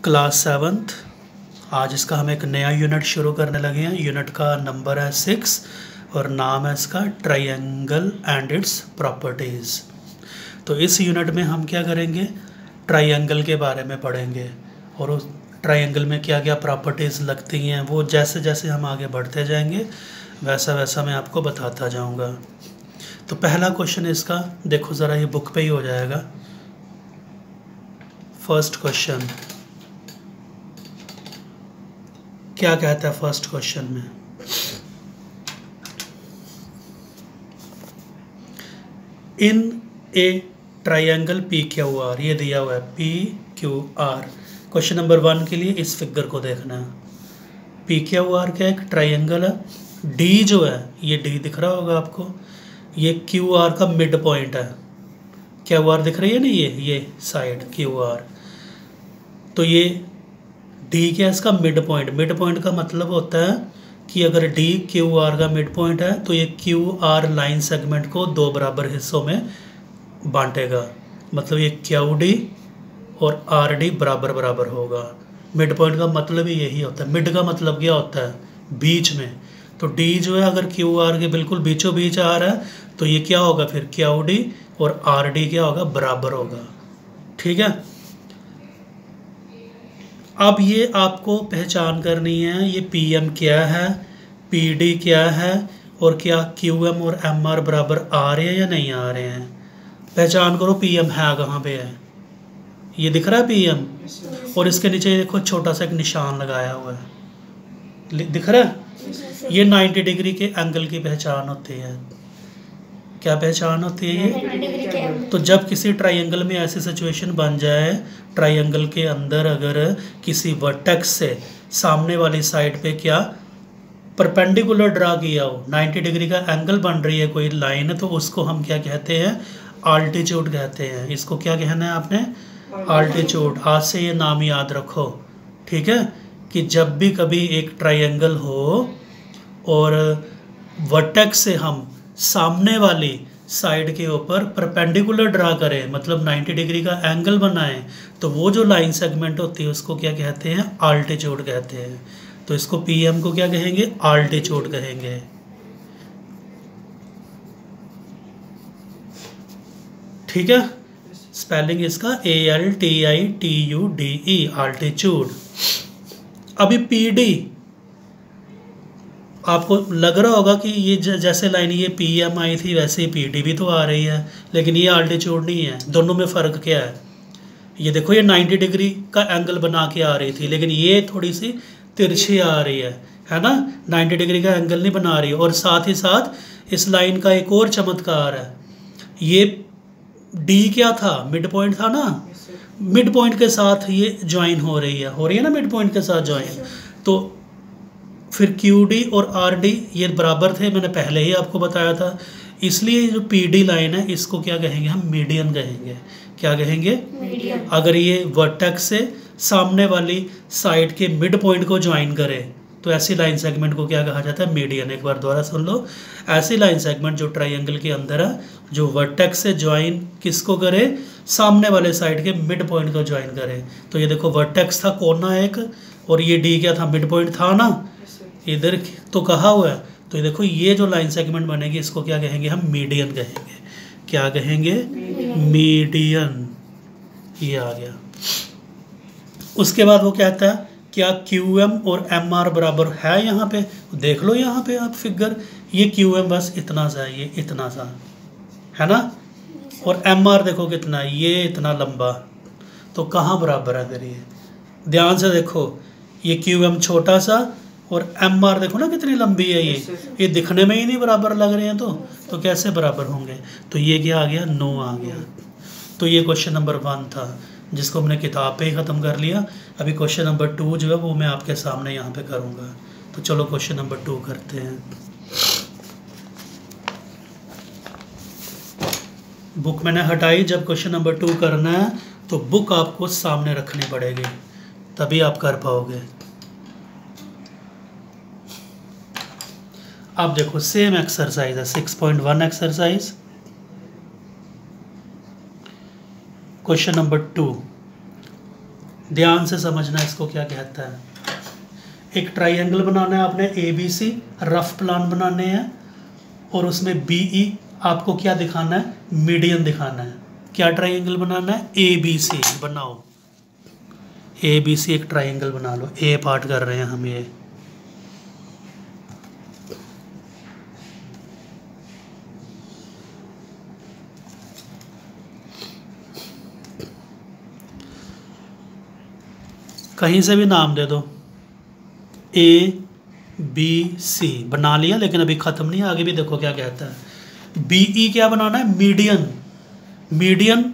Class 7th। आज इसका हम एक नया यूनिट शुरू करने लगे हैं। यूनिट का नंबर है 6 और नाम है इसका ट्रायंगल एंड इट्स प्रॉपर्टीज़। तो इस यूनिट में हम क्या करेंगे, ट्रायंगल के बारे में पढ़ेंगे और उस ट्रायंगल में क्या क्या प्रॉपर्टीज़ लगती हैं वो जैसे जैसे हम आगे बढ़ते जाएंगे वैसा वैसा मैं आपको बताता जाऊंगा। तो पहला क्वेश्चन इसका देखो ज़रा, ये बुक पे ही हो जाएगा। फर्स्ट क्वेश्चन क्या कहता है फर्स्ट क्वेश्चन में, in a triangle P Q R, ये दिया हुआ है P Q R. Question number 1 के लिए इस फिगर को देखना है। पी क्यू आर क्या एक ट्रायंगल है। डी जो है ये डी दिख रहा होगा आपको, ये क्यू आर का मिड पॉइंट है। क्यू आर दिख रही है ना, ये साइड क्यू आर। तो ये डी क्या है इसका मिड पॉइंट। मिड पॉइंट का मतलब होता है कि अगर डी क्यू आर का मिड पॉइंट है तो ये क्यू आर लाइन सेगमेंट को 2 बराबर हिस्सों में बांटेगा। मतलब ये क्यू डी और आर डी बराबर बराबर होगा। मिड पॉइंट का मतलब ही यही होता है। मिड का मतलब क्या होता है, बीच में। तो डी जो है अगर क्यू आर के बिल्कुल बीचों बीच आ रहा है तो ये क्या होगा, फिर क्यू डी और आर डी क्या होगा, बराबर होगा। ठीक है। अब ये आपको पहचान करनी है, ये पी एम क्या है, पी डी क्या है और क्या क्यू एम और एम आर बराबर आ रहे हैं या नहीं आ रहे हैं। पहचान करो पी एम है कहाँ पे है, ये दिख रहा है पी एम, और इसके नीचे देखो छोटा सा एक निशान लगाया हुआ है, दिख रहा है। ये 90 डिग्री के एंगल की पहचान होती है। क्या पहचान होती है ये? तो जब किसी ट्रायंगल में ऐसी सिचुएशन बन जाए, ट्रायंगल के अंदर अगर किसी वर्टेक्स से सामने वाली साइड पे क्या परपेंडिकुलर ड्रा किया हो, 90 डिग्री का एंगल बन रही है कोई लाइन, तो उसको हम क्या कहते हैं, आल्टीट्यूड कहते हैं। इसको क्या कहना है आपने, आल्टीट्यूड। आज से ये नाम याद रखो, ठीक है। कि जब भी कभी एक ट्रायंगल हो और वर्टेक्स से हम सामने वाली साइड के ऊपर परपेंडिकुलर ड्रा करें, मतलब 90 डिग्री का एंगल बनाएं, तो वो जो लाइन सेगमेंट होती है उसको क्या कहते हैं, आल्टीट्यूड कहते हैं। तो इसको पीएम को क्या कहेंगे, आल्टीट्यूड कहेंगे। ठीक है। स्पेलिंग इसका ALTITUDE, आल्टीट्यूड। अभी PD आपको लग रहा होगा कि ये जैसे लाइन ये पी एम आई थी वैसे ही पी डी भी तो आ रही है, लेकिन ये आल्टीट्यूड नहीं है। दोनों में फ़र्क क्या है, ये देखो ये 90 डिग्री का एंगल बना के आ रही थी, लेकिन ये थोड़ी सी तिरछी आ रही है ना, 90 डिग्री का एंगल नहीं बना रही है। और साथ ही साथ इस लाइन का एक और चमत्कार है, ये डी क्या था, मिड पॉइंट था ना, मिड पॉइंट के साथ ये ज्वाइन हो रही है ना, मिड पॉइंट के साथ ज्वाइन। तो फिर क्यू डी और आर डी ये बराबर थे, मैंने पहले ही आपको बताया था। इसलिए जो पी डी लाइन है इसको क्या कहेंगे, हम मीडियन कहेंगे। क्या कहेंगे, मीडियन। अगर ये वर्टेक्स से सामने वाली साइड के मिड पॉइंट को ज्वाइन करे तो ऐसी लाइन सेगमेंट को क्या कहा जाता है, मीडियन। एक बार दोबारा सुन लो, ऐसी लाइन सेगमेंट जो ट्रायंगल के अंदर है, जो वर्टेक्स से ज्वाइन किसको करे, सामने वाले साइड के मिड पॉइंट को ज्वाइन करे। तो ये देखो वर्टेक्स था कोना एक, और ये डी क्या था, मिड पॉइंट था ना, इधर तो कहा हुआ है। तो ये देखो ये जो लाइन सेगमेंट बनेगी इसको क्या कहेंगे, हम मीडियन कहेंगे। क्या कहेंगे, मीडियन। ये आ गया। उसके बाद वो कहता है क्या क्यू एम और एम आर बराबर है, यहाँ पे देख लो, यहाँ पे आप फिगर, ये क्यू एम बस इतना सा है, ये इतना सा है ना, और एम आर देखो कितना है, ये इतना लंबा। तो कहाँ बराबर है, फिर ये ध्यान से देखो, ये क्यू एम छोटा सा और एम आर देखो ना कितनी लंबी है, ये दिखने में ही नहीं बराबर लग रहे हैं, तो कैसे बराबर होंगे। तो ये क्या आ गया, 9 आ गया। तो ये क्वेश्चन नंबर 1 था जिसको हमने किताब पे ही ख़त्म कर लिया। अभी क्वेश्चन नंबर 2 जो है वो मैं आपके सामने यहाँ पे करूँगा। तो चलो क्वेश्चन नंबर 2 करते हैं। बुक मैंने हटाई। जब क्वेश्चन नंबर 2 करना है तो बुक आपको सामने रखनी पड़ेगी, तभी आप कर पाओगे। अब देखो सेम एक्सरसाइज है, 6.1 एक्सरसाइज। क्वेश्चन नंबर 2, ध्यान से समझना इसको क्या कहता है। एक ट्राइंगल बनाना है आपने ABC, रफ प्लान बनाने हैं, और उसमें BE आपको क्या दिखाना है, मीडियन दिखाना है। क्या ट्राइंगल बनाना है, ABC बनाओ। ABC एक ट्राइंगल बना लो, A पार्ट कर रहे हैं हम ये। कहीं से भी नाम दे दो, ABC बना लिया, लेकिन अभी ख़त्म नहीं, आगे भी देखो क्या कहता है। BE क्या बनाना है, मीडियन। मीडियन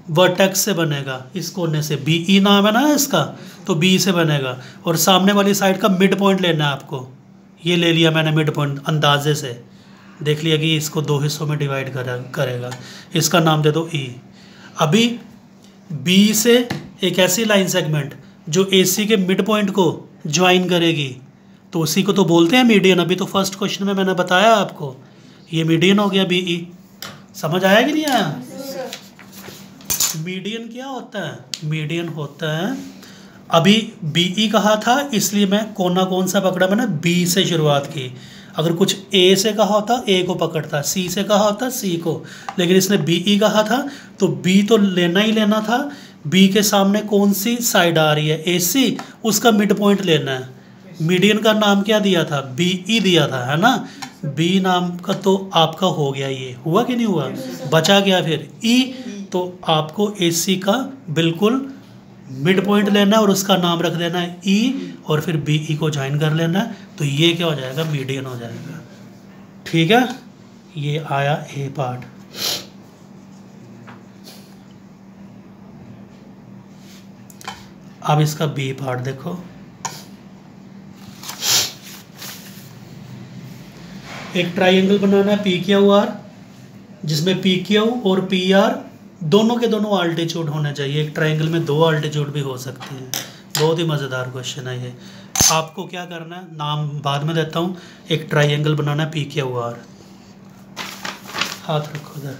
वर्टेक्स से बनेगा, इस कोने से, BE नाम है ना इसका, तो B से बनेगा। और सामने वाली साइड का मिड पॉइंट लेना है आपको। ये ले लिया मैंने मिड पॉइंट, अंदाजे से देख लिया कि इसको 2 हिस्सों में डिवाइड करेगा। इसका नाम दे दो E। अभी B से एक ऐसी लाइन सेगमेंट जो AC के मिड पॉइंट को ज्वाइन करेगी, तो उसी को तो बोलते हैं मीडियन। अभी तो फर्स्ट क्वेश्चन में मैंने बताया आपको, ये मीडियन हो गया BE। समझ आया कि नहीं आया? मीडियन क्या होता है, मीडियन होता है, अभी BE कहा था इसलिए मैं कोना कौन सा पकड़ा, मैंने B से शुरुआत की। अगर कुछ A से कहा होता A को पकड़ता, C से कहा होता C को, लेकिन इसने BE कहा था तो B तो लेना ही लेना था। B के सामने कौन सी साइड आ रही है, AC, उसका मिड पॉइंट लेना है। मीडियन का नाम क्या दिया था, BE दिया था, है ना। B नाम का तो आपका हो गया, ये हुआ कि नहीं हुआ, बचा गया फिर E। तो आपको AC का बिल्कुल मिड पॉइंट लेना है और उसका नाम रख देना है E, और फिर BE को ज्वाइन कर लेना है, तो ये क्या हो जाएगा, मीडियन हो जाएगा। ठीक है, ये आया A पार्ट। अब इसका B पार्ट देखो। एक ट्राइंगल बनाना है PQR, जिसमें PQ और PR दोनों के दोनों आल्टीट्यूड होने चाहिए। एक ट्राइंगल में 2 आल्टीट्यूड भी हो सकते हैं। बहुत ही मज़ेदार क्वेश्चन है ये। आपको क्या करना है, नाम बाद में देता हूँ। एक ट्राइंगल बनाना है PQR, हाथ रखो उधर,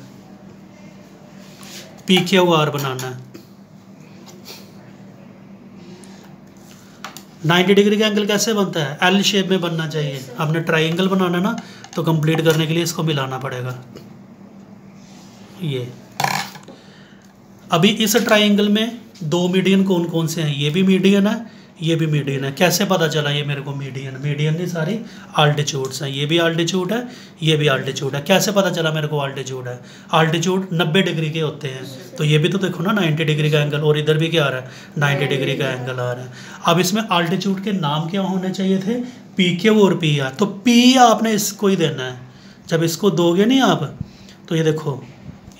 PQR बनाना है। 90 डिग्री का एंगल कैसे बनता है, L शेप में बनना चाहिए। आपने ट्राइंगल बनाना ना, तो कंप्लीट करने के लिए इसको मिलाना पड़ेगा। ये अभी इस ट्राइंगल में 2 मीडियन कौन कौन से हैं, ये भी मीडियन है, ये भी मीडियन है। कैसे पता चला ये मेरे को मीडियन नहीं, सारी आल्टीट्यूड्स हैं। ये भी आल्टीट्यूड है, ये भी आल्टीट्यूड है। कैसे पता चला मेरे को आल्टीट्यूड है, आल्टीट्यूड 90 डिग्री के होते हैं, तो ये भी तो देखो ना 90 डिग्री का एंगल, और इधर भी क्या आ रहा है, 90 डिग्री का एंगल आ रहा है। अब इसमें आल्टीट्यूड के नाम क्या होने चाहिए थे, PQ और PR। तो P आपने इसको ही देना है। जब इसको दोगे नहीं आप, तो ये देखो,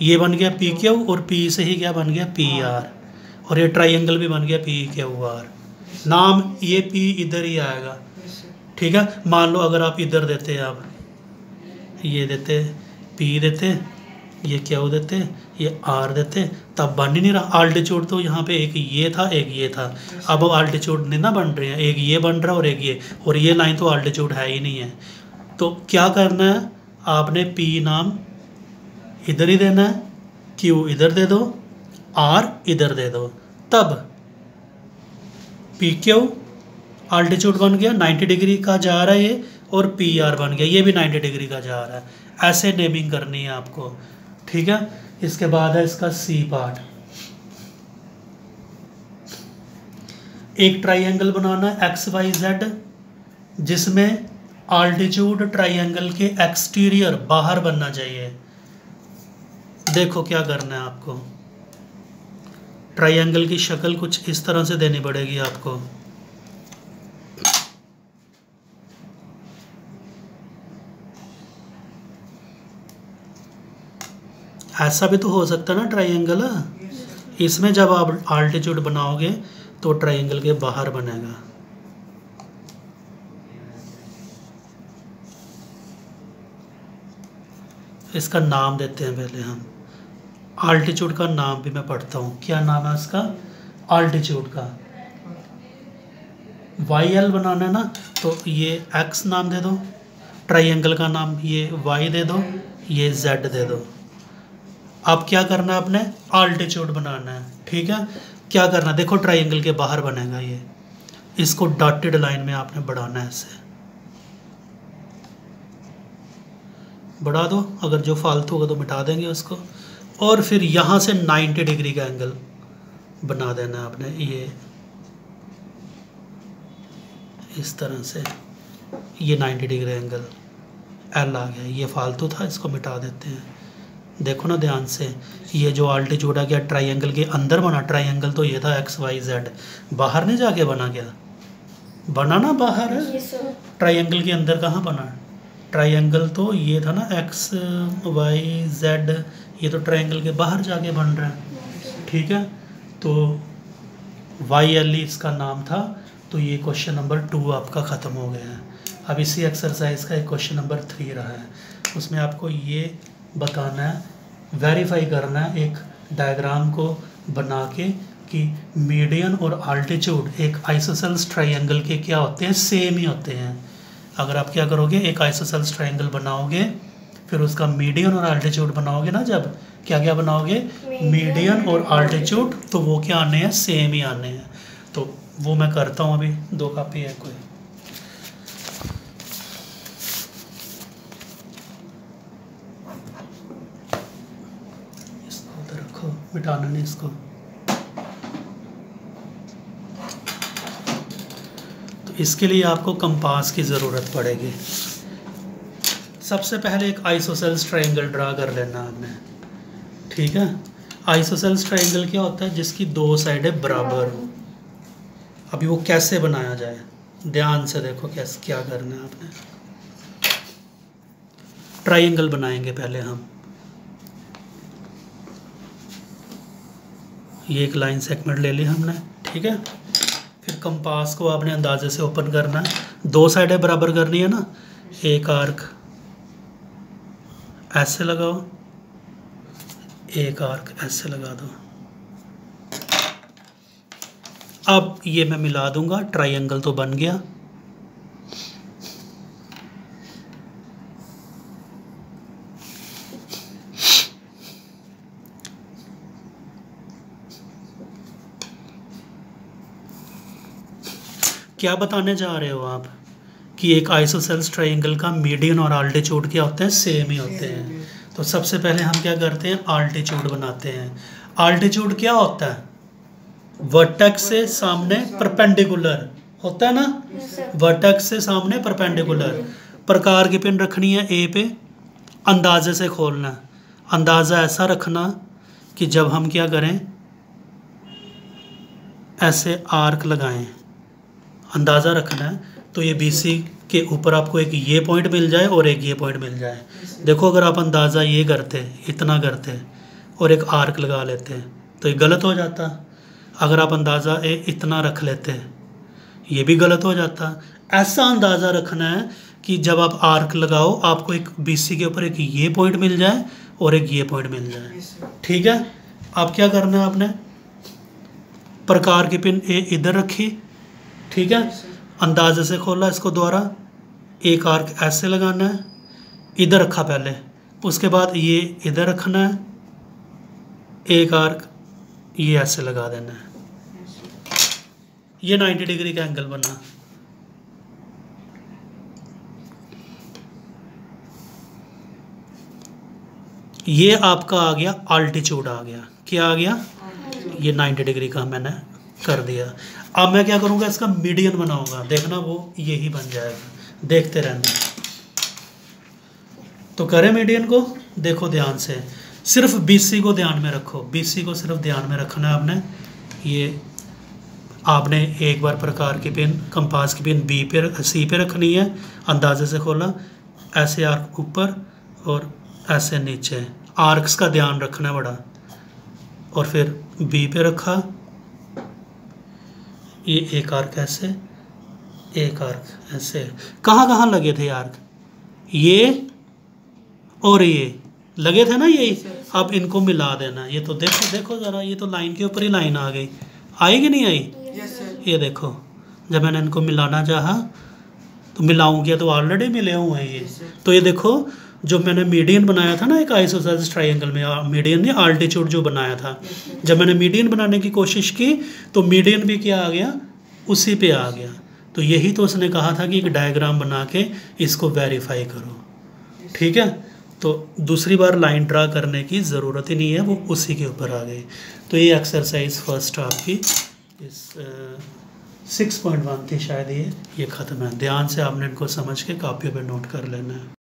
ये बन गया PQ, और P से ही क्या बन गया, PR, और ये ट्राइंगल भी बन गया PQR। नाम ये P इधर ही आएगा। ठीक है, मान लो अगर आप इधर देते, आप ये देते, P देते, ये Q देते, ये R देते, तब बन ही नहीं रहा। आल्टीट्यूड तो यहाँ पे एक ये था, एक ये था। अब आल्टीट्यूड नहीं ना बन रहे हैं, एक ये बन रहा है और एक ये, और ये लाइन तो आल्टीट्यूड है ही नहीं है। तो क्या करना है, आपने P नाम इधर ही देना है, Q इधर दे दो, R इधर दे दो, तब PQ आल्टीट्यूड बन गया, 90 डिग्री का जा रहा है ये, और PR बन गया, ये भी 90 डिग्री का जा रहा है। ऐसे नेमिंग करनी है आपको। ठीक है, इसके बाद है इसका C पार्ट। एक ट्राइंगल बनाना है XYZ, जिसमें आल्टीट्यूड ट्राइंगल के एक्सटीरियर बाहर बनना चाहिए। देखो क्या करना है आपको, ट्राइंगल की शक्ल कुछ इस तरह से देनी पड़ेगी आपको। ऐसा भी तो हो सकता है ना ट्राइंगल, इसमें जब आप आल्टीट्यूड बनाओगे तो ट्राइंगल के बाहर बनेगा। इसका नाम देते हैं पहले हम, आल्टीट्यूड का नाम भी मैं पढ़ता हूँ। क्या नाम है इसका, आल्टीट्यूड का। YL बनाना है ना, तो ये X नाम दे दो, ट्राइंगल का नाम ये Y दे दो, ये Z दे दो। अब क्या करना है, आपने आल्टीट्यूड बनाना है। ठीक है, क्या करना, देखो ट्राइंगल के बाहर बनेगा ये, इसको डॉटेड लाइन में आपने बढ़ाना है, ऐसे बढ़ा दो, अगर जो फालतू होगा तो मिटा देंगे उसको। और फिर यहाँ से 90 डिग्री का एंगल बना देना आपने, ये इस तरह से, ये 90 डिग्री एंगल एल आ गया, ये फालतू था, इसको मिटा देते हैं। देखो ना ध्यान से, ये जो आल्टीट्यूड आ गया ट्राइंगल के अंदर बना, ट्राइंगल तो ये था एक्स वाई जेड, बाहर नहीं जाके बना, क्या बना ना बाहर है, ट्राइंगल के अंदर कहाँ बना, ट्राइंगल तो ये था ना एक्स वाई जेड, ये तो ट्राइंगल के बाहर जाके बन रहा है, ठीक है। तो वाई एल ई इसका नाम था। तो ये क्वेश्चन नंबर 2 आपका ख़त्म हो गया है। अब इसी एक्सरसाइज का एक क्वेश्चन नंबर 3 रहा है, उसमें आपको ये बताना है, वेरीफाई करना है एक डायग्राम को बना के कि मीडियन और आल्टीट्यूड एक आइसोसेल्स ट्राइंगल के क्या होते हैं, सेम ही होते हैं। अगर आप क्या करोगे, एक आइसोसेल्स ट्राइंगल बनाओगे, फिर उसका मीडियन और आल्टीट्यूड बनाओगे ना, जब क्या क्या बनाओगे, मीडियन और आल्टीट्यूड, तो वो क्या आने हैं, सेम ही आने हैं। तो वो मैं करता हूँ, अभी 2 कॉपी है कोई। इसको उधर रखो, मिटाना नहीं इसको। तो इसके लिए आपको कंपास की ज़रूरत पड़ेगी। सबसे पहले एक आइसोसेल्स ट्रायंगल ड्रा कर लेना आपने, ठीक है। आइसोसेल्स ट्रायंगल क्या होता है, जिसकी 2 साइडें बराबर हो। अभी वो कैसे बनाया जाए, ध्यान से देखो कैसे, क्या करना है आपने। ट्रायंगल बनाएंगे पहले हम, ये एक लाइन सेगमेंट ले ली हमने, ठीक है। फिर कंपास को आपने अंदाजे से ओपन करना है, 2 साइडें बराबर करनी है ना। एक आर्क ऐसे लगाओ, एक आर्क ऐसे लगा दो। अब ये मैं मिला दूंगा, ट्रायंगल तो बन गया। क्या बताने जा रहे हो आप कि एक आइसोसेल्स ट्रायंगल का मीडियन और आल्टीट्यूड क्या होते हैं, सेम ही होते हैं। तो सबसे पहले हम क्या करते हैं, आल्टीट्यूड बनाते हैं। आल्टीट्यूड क्या होता है, वर्टेक्स से सामने परपेंडिकुलर होता है ना, वर्टेक्स से सामने परपेंडिकुलर। प्रकार की पिन रखनी है ए पे, अंदाजे से खोलना है। अंदाज़ा ऐसा रखना कि जब हम क्या करें, ऐसे आर्क लगाएं, अंदाज़ा रखना है। तो ये BC के ऊपर आपको एक ये पॉइंट मिल जाए और एक ये पॉइंट मिल जाए। देखो अगर आप अंदाज़ा ये करते, इतना करते और एक आर्क लगा लेते तो ये गलत हो जाता। अगर आप अंदाज़ा इतना रख लेते, ये भी गलत हो जाता। ऐसा अंदाज़ा रखना है कि जब आप आर्क लगाओ, आपको एक BC के ऊपर एक ये पॉइंट मिल जाए और एक ये पॉइंट मिल जाए, ठीक है। अब क्या करना है आपने, प्रकार की पिन ए इधर रखी, ठीक है, अंदाजे से खोला इसको दोबारा, एक आर्क ऐसे लगाना है, इधर रखा पहले, उसके बाद ये इधर रखना है, एक आर्क ये ऐसे लगा देना है, ये 90 डिग्री का एंगल बना। ये आपका आ गया आल्टीट्यूड, आ गया क्या आ गया, ये 90 डिग्री का मैंने कर दिया। अब मैं क्या करूँगा, इसका मीडियन बनाऊंगा, देखना वो यही बन जाएगा, देखते रहना। तो करें मीडियन को, देखो ध्यान से, सिर्फ BC को ध्यान में रखो, BC को सिर्फ ध्यान में रखना है आपने। ये आपने एक बार प्रकार की पिन, कंपास की पिन C पे रखनी है, अंदाजे से खोला, ऐसे आर्क ऊपर और ऐसे नीचे, आर्क्स का ध्यान रखना बड़ा, और फिर B पे रखा, ये एक आर्क ऐसे, एक आर्क ऐसे। कहाँ कहाँ लगे थे आर्क, ये और ये लगे थे ना, यही। अब इनको मिला देना। ये तो देखो देखो ज़रा, ये तो लाइन के ऊपर ही लाइन आ गई, आई कि नहीं आई, ये देखो। जब मैंने इनको मिलाना चाहा तो मिलाऊँ किया तो ऑलरेडी मिले हुए हैं ये। तो ये देखो जो मैंने मीडियन बनाया था ना एक आइसोसेलेस ट्रायंगल में, मीडियन ने आल्टीट्यूड जो बनाया था, जब मैंने मीडियन बनाने की कोशिश की तो मीडियन भी क्या आ गया, उसी पे आ गया। तो यही तो उसने कहा था कि एक डायग्राम बना के इसको वेरीफाई करो, ठीक है। तो दूसरी बार लाइन ड्रा करने की ज़रूरत ही नहीं है, वो उसी के ऊपर आ गई। तो ये एक्सरसाइज फर्स्ट आपकी इस 6.1 थी शायद, ये ख़त्म है। ध्यान से आपने इनको समझ के कॉपी पे नोट कर लेना है।